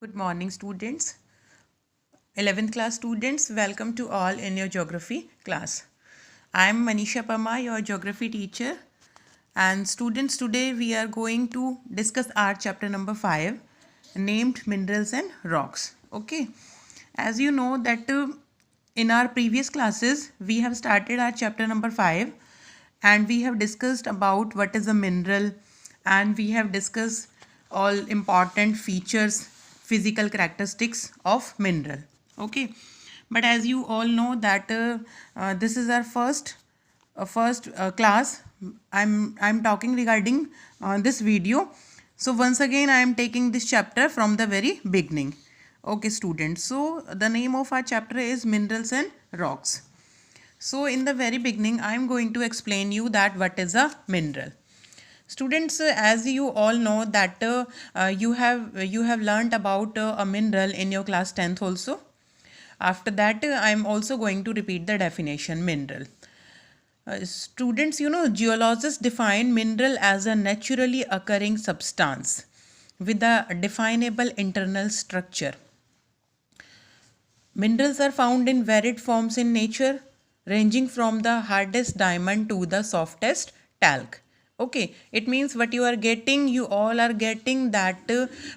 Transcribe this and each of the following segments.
Good morning, students. 11th class students, welcome to all in your geography class. I am Manisha Parmar, your geography teacher. And students, today we are going to discuss our chapter number 5, named minerals and rocks. Okay. As you know that in our previous classes, we have started our chapter number 5 and we have discussed about what is a mineral, and we have discussed all important features, physical characteristics of mineral. Okay, but as you all know that this is our first class. I'm talking regarding this video. So once again I am taking this chapter from the very beginning. Okay students, so the name of our chapter is minerals and rocks. So in the very beginning I am going to explain you that what is a mineral. Students, as you all know that you have learnt about a mineral in your class 10th also. After that, I am also going to repeat the definition mineral. Students, geologists define mineral as a naturally occurring substance with a definable internal structure. Minerals are found in varied forms in nature, ranging from the hardest diamond to the softest talc. Okay, it means what you are getting, you all are getting that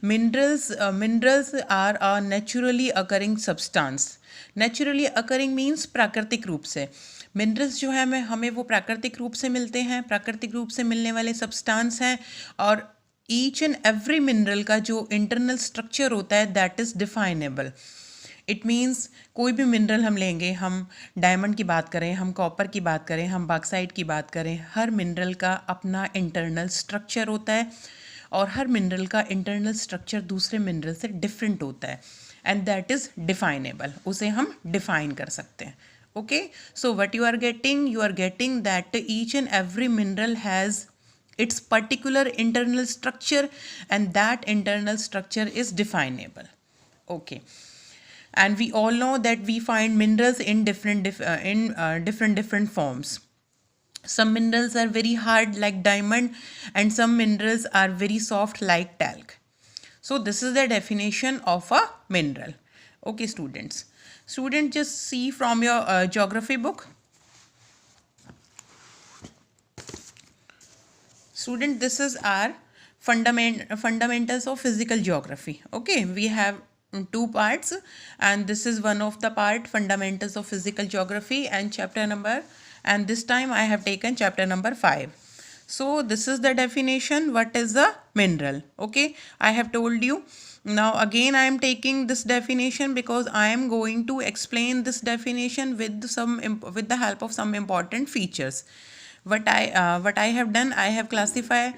minerals are a naturally occurring substance. Naturally occurring means प्राकृतिक रूप से. Minerals जो है हमें वो प्राकृतिक रूप से मिलते हैं, प्राकृतिक रूप से मिलने वाले सब्सटेंस हैं. और ईच एंड एवरी मिनरल का जो इंटरनल स्ट्रक्चर होता है that is definable. It means कोई भी मिनरल हम लेंगे, हम डायमंड की बात करें, हम कॉपर की बात करें, हम बॉक्साइट की बात करें, हर मिनरल का अपना इंटरनल स्ट्रक्चर होता है और हर मिनरल का इंटरनल स्ट्रक्चर दूसरे मिनरल से डिफरेंट होता है एंड दैट इज़ डिफाइनेबल. उसे हम डिफाइन कर सकते हैं. Okay, so what you are getting that each and every mineral has its particular internal structure and that internal structure is definable. Okay, and we all know that we find minerals in different forms. Some minerals are very hard like diamond and some minerals are very soft like talc. So this is the definition of a mineral. Okay students, just see from your geography book. Student, this is our fundamentals of physical geography. Okay, we have two parts and this is one of the part, fundamentals of physical geography, and chapter number, and this time I have taken chapter number 5. So this is the definition, what is a mineral. Okay, I have told you. Now again I am taking this definition because I am going to explain this definition with the help of some important features. What I have done, I have classified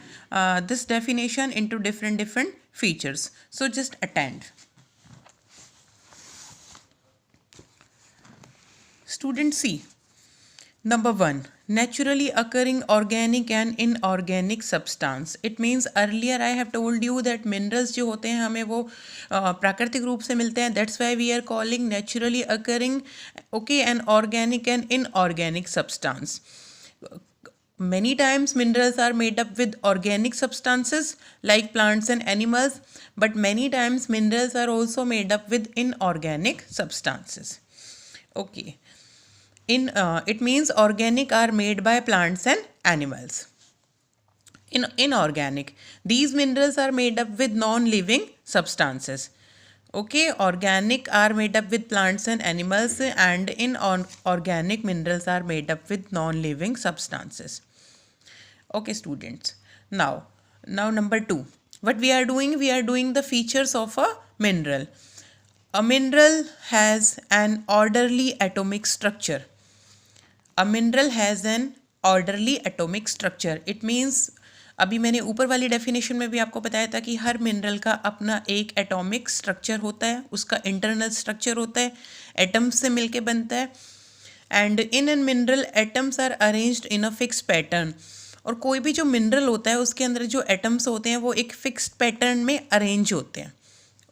this definition into different features. So just attend. Student, see. Number 1, naturally occurring organic and inorganic substance. It means earlier I have told you that minerals जो होते हैं हमें वो प्राकृतिक रूप से मिलते हैं. That's why we are calling naturally occurring, okay, and organic and inorganic substance. Many times minerals are made up with organic substances like plants and animals, but many times minerals are also made up with inorganic substances. Okay, it means organic are made by plants and animals. Inorganic, these minerals are made up with non-living substances. Okay, organic are made up with plants and animals, and inorganic minerals are made up with non-living substances. Okay students, now number 2, what we are doing the features of a mineral. A mineral has an orderly atomic structure. A mineral has an orderly atomic structure. It means अभी मैंने ऊपर वाली definition में भी आपको बताया था कि हर मिनरल का अपना एक एटॉमिक स्ट्रक्चर होता है, उसका इंटरनल स्ट्रक्चर होता है, एटम्स से मिलके बनता है. And in an mineral atoms are arranged in a fix pattern. और कोई भी जो मिनरल होता है उसके अंदर जो एटम्स होते हैं वो एक फिक्स्ड पैटर्न में अरेंज होते हैं.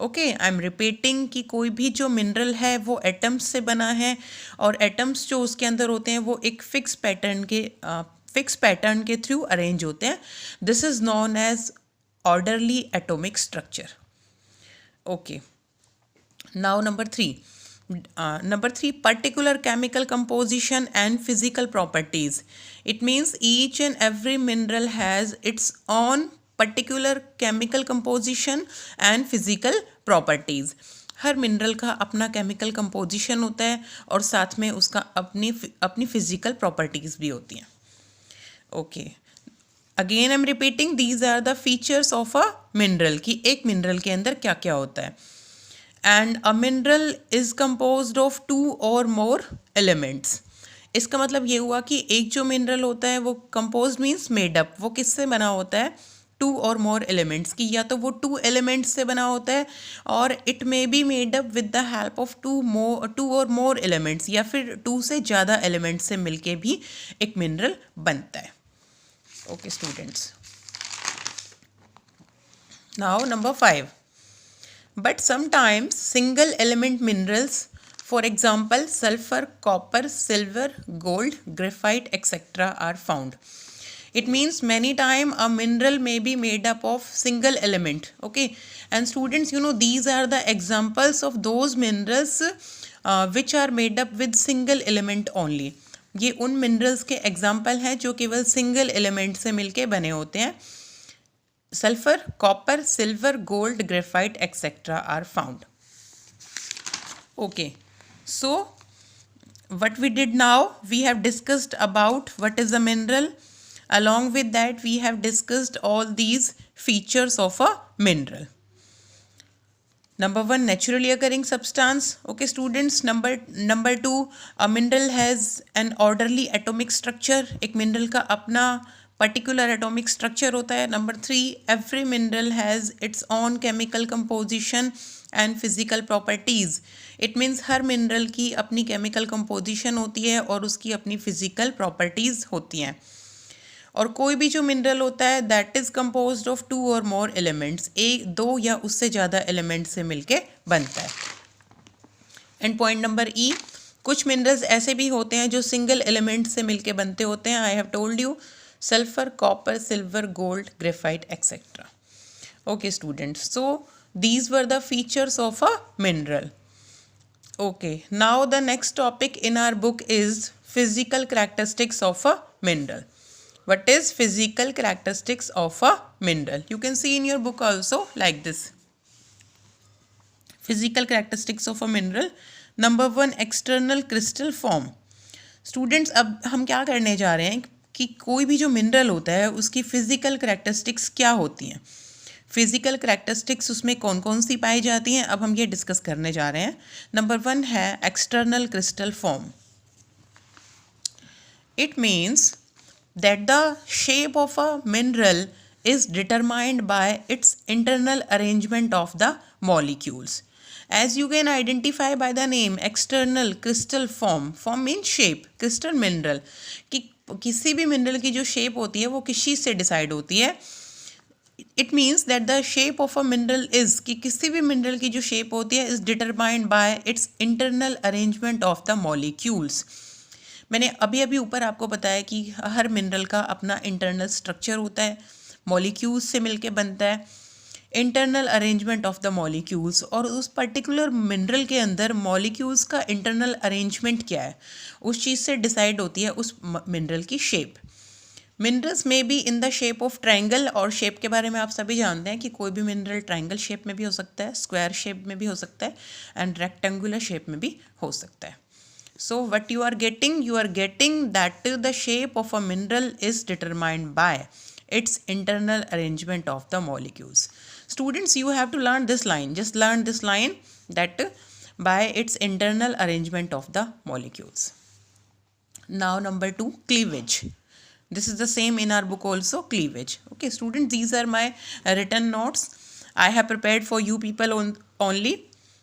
ओके, आई एम रिपीटिंग कि कोई भी जो मिनरल है वो एटम्स से बना है और एटम्स जो उसके अंदर होते हैं वो एक फिक्स पैटर्न के थ्रू अरेंज होते हैं. This is known as orderly atomic structure. Okay. Now number three. Number three, particular chemical composition and physical properties. It means each and every mineral has its own particular chemical composition and physical properties. Her mineral का अपना chemical composition होता है और साथ में उसका अपनी physical properties भी होती हैं. Okay, again I am repeating, these are the features of a mineral कि एक मिनरल के अंदर क्या क्या होता है. And a mineral is composed of 2 और मोर एलिमेंट्स. इसका मतलब ये हुआ कि एक जो मिनरल होता है वो कंपोज्ड मीन्स मेडअप, वो किससे बना होता है, 2 और मोर एलिमेंट्स की. या तो वो 2 एलिमेंट्स से बना होता है और it may be made up with the help of 2 और मोर एलिमेंट्स, या फिर 2 से ज़्यादा एलिमेंट्स से मिलके भी एक मिनरल बनता है. Okay students, now number 5. But sometimes single element minerals, for example sulfur, copper, silver, gold, graphite, etc. are found. It means many time a mineral may be made up of single element. Okay, and students, you know, these are the examples of those minerals which are made up with single element only. ये उन minerals के example हैं जो केवल single element से मिलके बने होते हैं. Sulfur, copper, silver, gold, graphite, etc. are found. Okay, so what we did now, we have discussed about what is a mineral. Along with that, we have discussed all these features of a mineral. Number 1, naturally occurring substance. Okay students, number 2, a mineral has an orderly atomic structure. एक mineral का अपना particular atomic structure होता है. Number 3, every mineral has its on chemical composition and physical properties. It means her mineral की अपनी chemical composition होती है और उसकी अपनी फिजिकल प्रॉपर्टीज़ होती हैं. और कोई भी जो मिनरल होता है दैट इज़ कंपोज्ड ऑफ 2 और मोर एलिमेंट्स, 1, 2 या उससे ज़्यादा एलिमेंट से मिलके बनता है. एंड पॉइंट नंबर ई, कुछ मिनरल्स ऐसे भी होते हैं जो सिंगल एलिमेंट से मिलके बनते होते हैं. I have told you, sulfur, copper, silver, gold, graphite, etc. Okay students, so these were the features of a mineral. Okay, now the next topic in our book is physical characteristics of a mineral. What is physical characteristics of a mineral? You can see in your book also like this. Physical characteristics of a mineral. Number 1, external crystal form. Students, अब हम क्या करने जा रहे हैं कि कोई भी जो मिनरल होता है उसकी फ़िज़िकल करैक्टरिस्टिक्स क्या होती हैं. फ़िज़िकल करैक्टरिस्टिक्स उसमें कौन कौन सी पाई जाती हैं, अब हम ये डिस्कस करने जा रहे हैं. नंबर 1 है external crystal form. It means that the shape of a mineral is determined by it's internal arrangement of the molecules. As you can identify by the name external crystal form means shape, crystal mineral, कि किसी भी mineral की जो shape होती है वो किस चीज़ से डिसाइड होती है. It means that the shape of a mineral is, कि किसी भी मिनरल की जो शेप होती है is determined by it's internal arrangement of the molecules. मैंने अभी अभी ऊपर आपको बताया कि हर मिनरल का अपना इंटरनल स्ट्रक्चर होता है, मॉलिक्यूल्स से मिलके बनता है. Internal arrangement of the molecules, और उस पर्टिकुलर मिनरल के अंदर मॉलिक्यूल्स का इंटरनल अरेंजमेंट क्या है उस चीज़ से डिसाइड होती है उस मिनरल की शेप. मिनरल्स में be in the shape of triangle, और शेप के बारे में आप सभी जानते हैं कि कोई भी मिनरल ट्रायंगल शेप में भी हो सकता है, स्क्वायर शेप में भी हो सकता है एंड रेक्टेंगुलर शेप में भी हो सकता है. So what you are getting that the shape of a mineral is determined by its internal arrangement of the molecules. Students, you have to learn this line. Just learn this line, that by its internal arrangement of the molecules. Now number 2, cleavage. This is the same in our book also, cleavage. Okay students, these are my written notes I have prepared for you people only.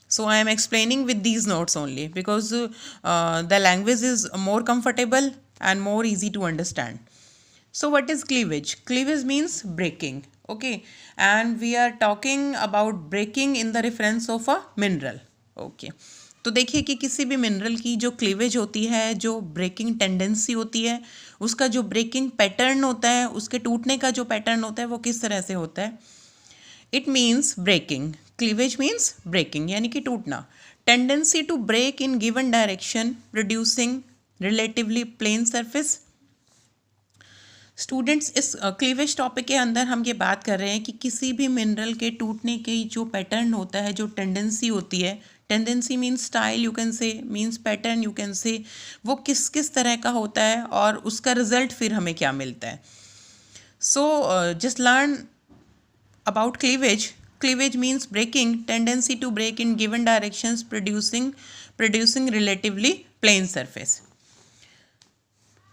So I am explaining with these notes only because the language is more comfortable and more easy to understand. So what is cleavage? Cleavage means breaking. Okay, and we are talking about breaking in the reference of a mineral. Okay, तो देखिए कि किसी भी mineral की जो cleavage होती है, जो ब्रेकिंग टेंडेंसी होती है, उसका जो ब्रेकिंग पैटर्न होता है, उसके टूटने का जो पैटर्न होता है वो किस तरह से होता है. It means breaking. Cleavage means breaking यानी कि टूटना. Tendency to break in given direction producing relatively plane surface. Students, इस क्लीवेज टॉपिक के अंदर हम ये बात कर रहे हैं कि किसी भी मिनरल के टूटने की जो पैटर्न होता है, जो टेंडेंसी होती है, tendency means style you can say, means pattern you can say, वो किस किस तरह का होता है और उसका रिजल्ट फिर हमें क्या मिलता है. So just learn about cleavage means breaking, tendency to break in given directions producing relatively plane surface.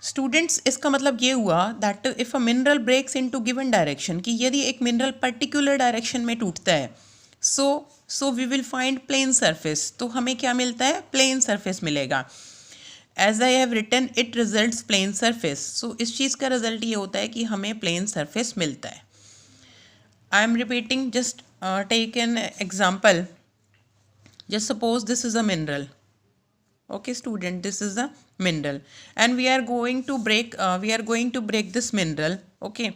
Students, इसका मतलब ये हुआ that if a mineral breaks into given direction, कि यदि एक मिनरल पर्टिकुलर डायरेक्शन में टूटता है, so we will find plane surface. तो हमें क्या मिलता है? प्लेन सरफेस मिलेगा. As I have written it results plane surface. So इस चीज़ का रिजल्ट ये होता है कि हमें प्लेन सरफेस मिलता है. I am repeating, just take an example. Just suppose this is a mineral. Okay student, this is a mineral and we are going to break this mineral. Okay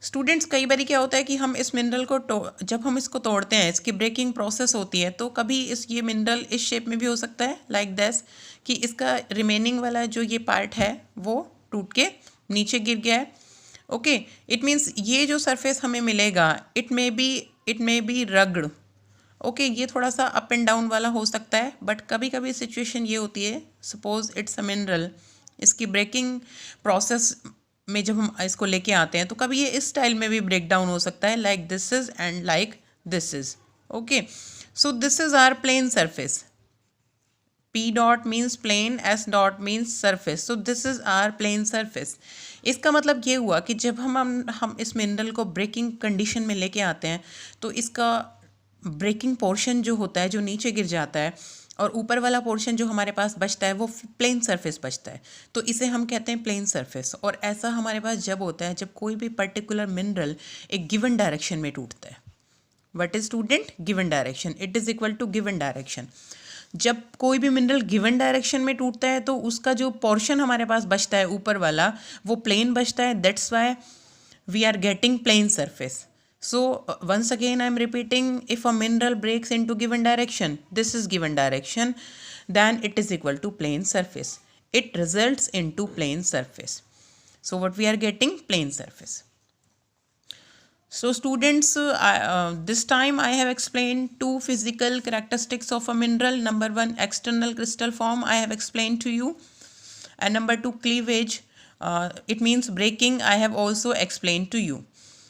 students, कई बार क्या होता है कि हम इस mineral को जब हम इसको तोड़ते हैं, इसकी ब्रेकिंग प्रोसेस होती है, तो कभी ये मिनरल इस शेप में भी हो सकता है, लाइक दिस, कि इसका रिमेनिंग वाला जो ये पार्ट है वो टूट के नीचे गिर गया है. ओके, इट मीन्स ये जो सरफेस हमें मिलेगा, it may be rugged. Okay, ये थोड़ा सा अप एंड डाउन वाला हो सकता है, बट कभी कभी सिचुएशन ये होती है, सपोज इट्स अ मिनरल, इसकी ब्रेकिंग प्रोसेस में जब हम इसको लेके आते हैं तो कभी ये इस स्टाइल में भी ब्रेक डाउन हो सकता है, like this is and like this is. Okay, so this is our plane surface. P dot means plane, S dot means surface. So this is our plane surface. इसका मतलब ये हुआ कि जब हम इस मिनरल को ब्रेकिंग कंडीशन में लेके आते हैं तो इसका ब्रेकिंग पोर्शन जो होता है, जो नीचे गिर जाता है, और ऊपर वाला पोर्शन जो हमारे पास बचता है वो प्लेन सरफेस बचता है. तो इसे हम कहते हैं प्लेन सरफेस. और ऐसा हमारे पास जब होता है जब कोई भी पर्टिकुलर मिनरल एक गिवन डायरेक्शन में टूटता है. What is student? Given direction. It is equal to given direction. जब कोई भी मिनरल गिवन डायरेक्शन में टूटता है तो उसका जो पोर्शन हमारे पास बचता है ऊपर वाला, वो प्लेन बचता है. That's why we are getting plane surface. So once again I am repeating, if a mineral breaks into given direction, this is given direction, then it is equal to plane surface. It results into plane surface. So what we are getting? Plane surface. So students, this time I have explained two physical characteristics of a mineral. Number one, external crystal form I have explained to you, and number two, cleavage, it means breaking, I have also explained to you.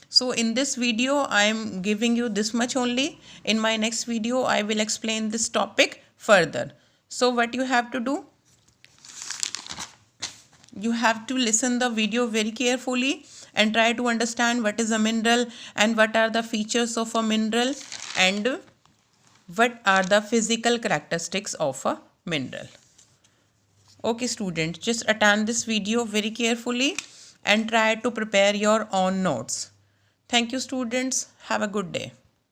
So in this video I am giving you this much only. In my next video I will explain this topic further. So what you have to do? You have to listen the video very carefully and try to understand what is a mineral and what are the features of a mineral and what are the physical characteristics of a mineral. Okay students, just attend this video very carefully and try to prepare your own notes. Thank you students. Have a good day.